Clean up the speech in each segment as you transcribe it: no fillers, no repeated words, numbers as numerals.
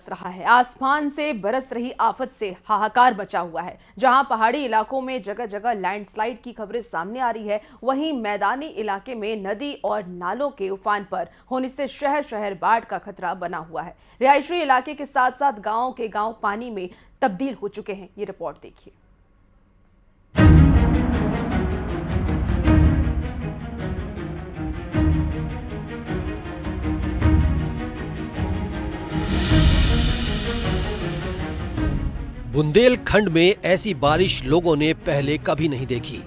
रहा है। आसमान से बरस रही आफत से हाहाकार मचा हुआ है। जहां पहाड़ी इलाकों में जगह जगह लैंडस्लाइड की खबरें सामने आ रही है, वहीं मैदानी इलाके में नदी और नालों के उफान पर होने से शहर शहर बाढ़ का खतरा बना हुआ है। रिहायशी इलाके के साथ साथ गांव के गांव पानी में तब्दील हो चुके हैं। ये रिपोर्ट देखिए। बुंदेलखंड में ऐसी बारिश लोगों ने पहले कभी नहीं देखी।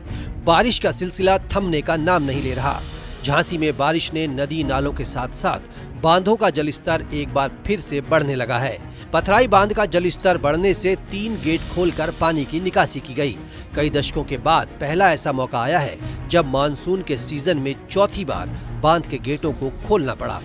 बारिश का सिलसिला थमने का नाम नहीं ले रहा। झांसी में बारिश ने नदी नालों के साथ साथ बांधों का जलस्तर एक बार फिर से बढ़ने लगा है। पथराई बांध का जलस्तर बढ़ने से 3 गेट खोलकर पानी की निकासी की गई। कई दशकों के बाद पहला ऐसा मौका आया है जब मानसून के सीजन में चौथी बार बांध के गेटों को खोलना पड़ा।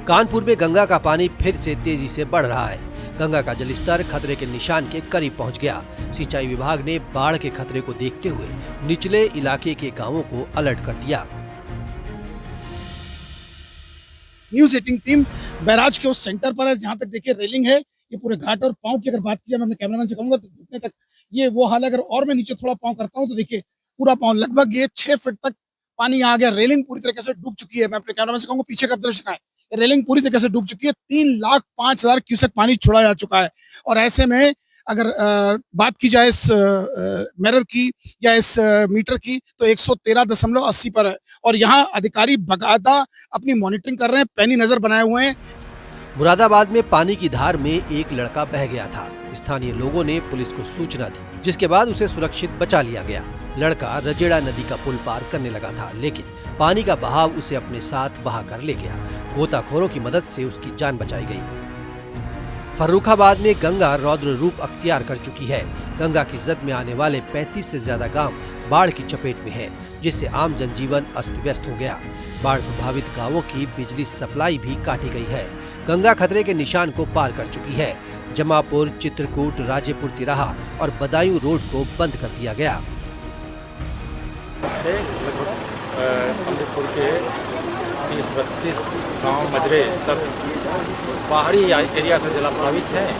कानपुर में गंगा का पानी फिर से तेजी से बढ़ रहा है। गंगा का जलस्तर खतरे के निशान के करीब पहुंच गया। सिंचाई विभाग ने बाढ़ के खतरे को देखते हुए निचले इलाके के गांवों को अलर्ट कर दिया। न्यूज 18 टीम बैराज के उस सेंटर पर है जहां तक देखिए रेलिंग है। ये पूरे घाट और पांव की अगर बात की जाए, मैं अपने कैमरामैन से कहूंगा तो घुटने तक ये वो हाल है। अगर और मैं नीचे थोड़ा पांव करता हूं तो देखिए पूरा पांव लगभग ये 6 फीट तक पानी आ गया। रेलिंग पूरी तरीके से डूब चुकी है। मैं अपने कैमरामैन से कहूंगा पीछे का दृश्य दिखाएं। रेलिंग पूरी तरीके से डूब चुकी है। 3,05,000 क्यूसेक पानी छोड़ा जा चुका है। और ऐसे में अगर बात की जाए इस मिरर की या इस मीटर की तो 113.80 पर है। और यहाँ अधिकारी बकायदा अपनी मॉनिटरिंग कर रहे हैं, पैनी नजर बनाए हुए हैं। मुरादाबाद में पानी की धार में एक लड़का बह गया था। स्थानीय लोगों ने पुलिस को सूचना दी, जिसके बाद उसे सुरक्षित बचा लिया गया। लड़का रजेड़ा नदी का पुल पार करने लगा था, लेकिन पानी का बहाव उसे अपने साथ बहा कर ले गया। गोताखोरों की मदद से उसकी जान बचाई गई। फर्रुखाबाद में गंगा रौद्र रूप अख्तियार कर चुकी है। गंगा की जद में आने वाले 35 से ज्यादा गांव बाढ़ की चपेट में हैं, जिससे आम जनजीवन अस्त व्यस्त हो गया। बाढ़ प्रभावित गांवों की बिजली सप्लाई भी काटी गई है। गंगा खतरे के निशान को पार कर चुकी है। जमापुर, चित्रकूट, राजेपुर तिराहा और बदायूं रोड को बंद कर दिया गया। अमृतपुर के 30-32 गाँव मजरे सब बाहरी एरिया से जलाप्लावित हैं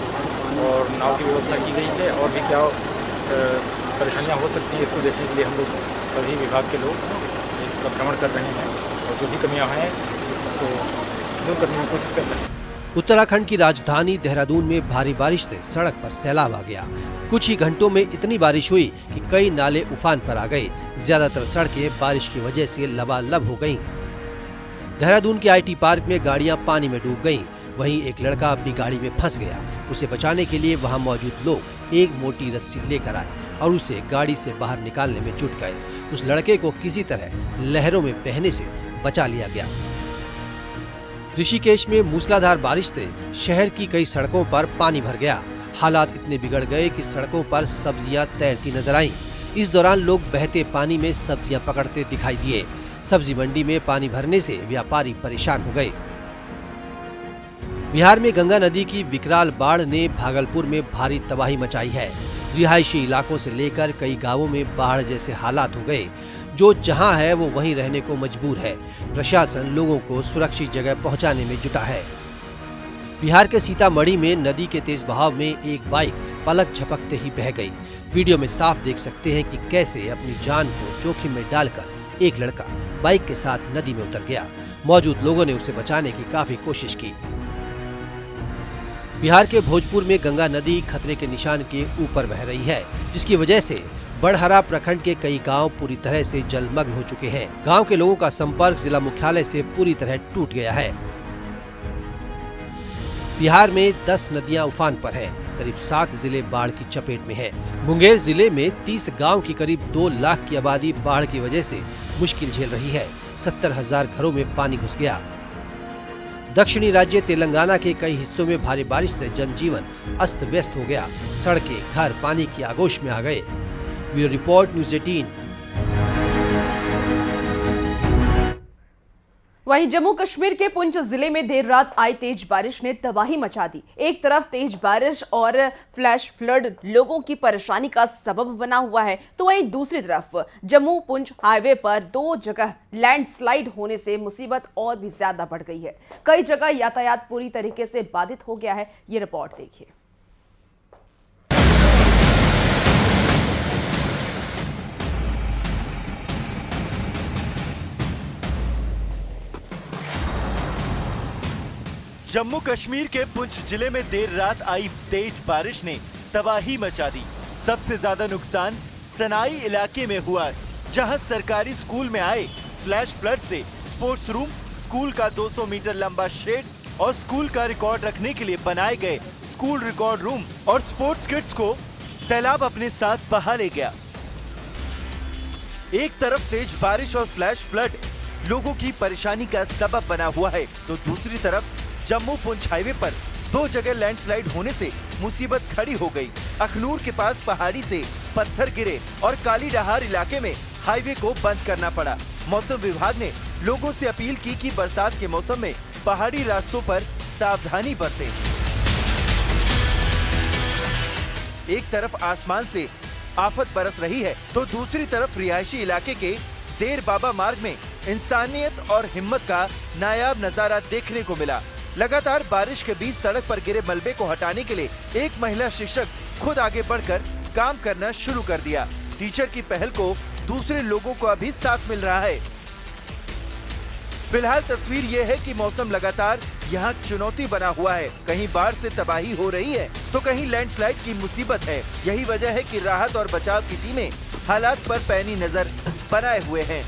और नाव की व्यवस्था की गई है। और भी क्या परेशानियां हो सकती हैं, इसको देखने के लिए हम लोग सभी विभाग के लोग इसका भ्रमण कर रहे हैं और जो भी कमियां हैं उसको दूर करने की कोशिश कर रहे हैं। उत्तराखंड की राजधानी देहरादून में भारी बारिश से सड़क पर सैलाब आ गया। कुछ ही घंटों में इतनी बारिश हुई कि कई नाले उफान पर आ गए। ज्यादातर सड़कें बारिश की वजह से लबालब हो गईं। देहरादून के IT पार्क में गाड़ियां पानी में डूब गईं। वहीं एक लड़का अपनी गाड़ी में फंस गया। उसे बचाने के लिए वहां मौजूद लोग एक मोटी रस्सी लेकर आए और उसे गाड़ी से बाहर निकालने में जुट गए। उस लड़के को किसी तरह लहरों में बहने से बचा लिया गया। ऋषिकेश में मूसलाधार बारिश से शहर की कई सड़कों पर पानी भर गया। हालात इतने बिगड़ गए कि सड़कों पर सब्जियां तैरती नजर आईं। इस दौरान लोग बहते पानी में सब्जियां पकड़ते दिखाई दिए। सब्जी मंडी में पानी भरने से व्यापारी परेशान हो गए। बिहार में गंगा नदी की विकराल बाढ़ ने भागलपुर में भारी तबाही मचाई है। रिहायशी इलाकों से लेकर कई गांवों में बाढ़ जैसे हालात हो गए। जो जहां है वो वहीं रहने को मजबूर है। प्रशासन लोगों को सुरक्षित जगह पहुंचाने में जुटा है। बिहार के सीतामढ़ी में नदी के तेज बहाव में एक बाइक पलक झपकते ही बह गई। वीडियो में साफ देख सकते हैं कि कैसे अपनी जान को जोखिम में डालकर एक लड़का बाइक के साथ नदी में उतर गया। मौजूद लोगों ने उसे बचाने की काफी कोशिश की। बिहार के भोजपुर में गंगा नदी खतरे के निशान के ऊपर बह रही है, जिसकी वजह से बड़हरा प्रखंड के कई गांव पूरी तरह से जलमग्न हो चुके हैं। गांव के लोगों का संपर्क जिला मुख्यालय से पूरी तरह टूट गया है। बिहार में 10 नदियां उफान पर हैं। करीब 7 जिले बाढ़ की चपेट में हैं। मुंगेर जिले में 30 गांव की करीब 2 लाख की आबादी बाढ़ की वजह से मुश्किल झेल रही है। 70,000 घरों में पानी घुस गया। दक्षिणी राज्य तेलंगाना के कई हिस्सों में भारी बारिश से जनजीवन अस्त व्यस्त हो गया। सड़कें, घर पानी की आगोश में आ गए। Bureau report, news 18। वहीं जम्मू कश्मीर के पुंछ जिले में देर रात आई तेज बारिश ने तबाही मचा दी। एक तरफ तेज बारिश और फ्लैश फ्लड लोगों की परेशानी का सबब बना हुआ है, तो वहीं दूसरी तरफ जम्मू पुंछ हाईवे पर 2 जगह लैंडस्लाइड होने से मुसीबत और भी ज्यादा बढ़ गई है। कई जगह यातायात पूरी तरीके से बाधित हो गया है। ये रिपोर्ट देखिए। जम्मू कश्मीर के पुंछ जिले में देर रात आई तेज बारिश ने तबाही मचा दी। सबसे ज्यादा नुकसान सनाई इलाके में हुआ, जहां सरकारी स्कूल में आए फ्लैश फ्लड से स्पोर्ट्स रूम, स्कूल का 200 मीटर लंबा शेड और स्कूल का रिकॉर्ड रखने के लिए बनाए गए स्कूल रिकॉर्ड रूम और स्पोर्ट्स किट्स को सैलाब अपने साथ बहा ले गया। एक तरफ तेज बारिश और फ्लैश फ्लड लोगों की परेशानी का सबब बना हुआ है, तो दूसरी तरफ जम्मू पुंछ हाईवे पर 2 जगह लैंडस्लाइड होने से मुसीबत खड़ी हो गई। अखनूर के पास पहाड़ी से पत्थर गिरे और काली डहार इलाके में हाईवे को बंद करना पड़ा। मौसम विभाग ने लोगों से अपील की कि बरसात के मौसम में पहाड़ी रास्तों पर सावधानी बरतें। एक तरफ आसमान से आफत बरस रही है, तो दूसरी तरफ रिहायशी इलाके के देर बाबा मार्ग में इंसानियत और हिम्मत का नायाब नजारा देखने को मिला। लगातार बारिश के बीच सड़क पर गिरे मलबे को हटाने के लिए एक महिला शिक्षक खुद आगे बढ़कर काम करना शुरू कर दिया। टीचर की पहल को दूसरे लोगों को भी साथ मिल रहा है। फिलहाल तस्वीर ये है कि मौसम लगातार यहाँ चुनौती बना हुआ है। कहीं बाढ़ से तबाही हो रही है, तो कहीं लैंडस्लाइड की मुसीबत है। यही वजह है कि राहत और बचाव की टीमें हालात पर पैनी नजर बनाए हुए हैं।